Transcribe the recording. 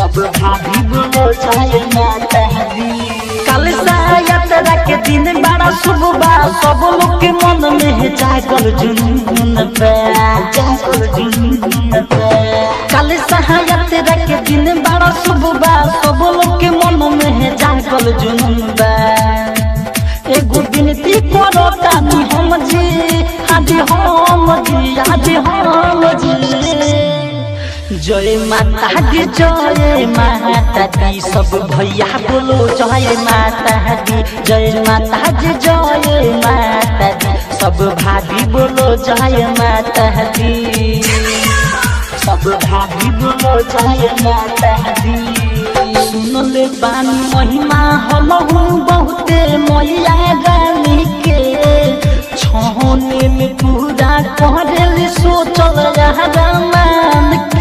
सब भाभी बोलो जय माता दी। कल यात्रा के दिन बड़ा शुभ बा, सब लोग के मन में जागल जुनून पे, जागल जुनून पे। कल यात्रा के दिन बड़ा शुभ बा, सब लोग के मन में जागल जुनून बा। एगो विनती करो तानी हम जी, आज हम जी, आज हम जी। जय माता दी, जय माता दी, सब भैया बोलो जय माता दी। जय माता दी, जय माता दी, सब भाभी बोलो जय माता दी। सब भाभी बोलो जय माता दी। सुन ले बानी महिमा हमहू बहुते मैया रानी के, छहोने में पूरा करे सोचल मान के।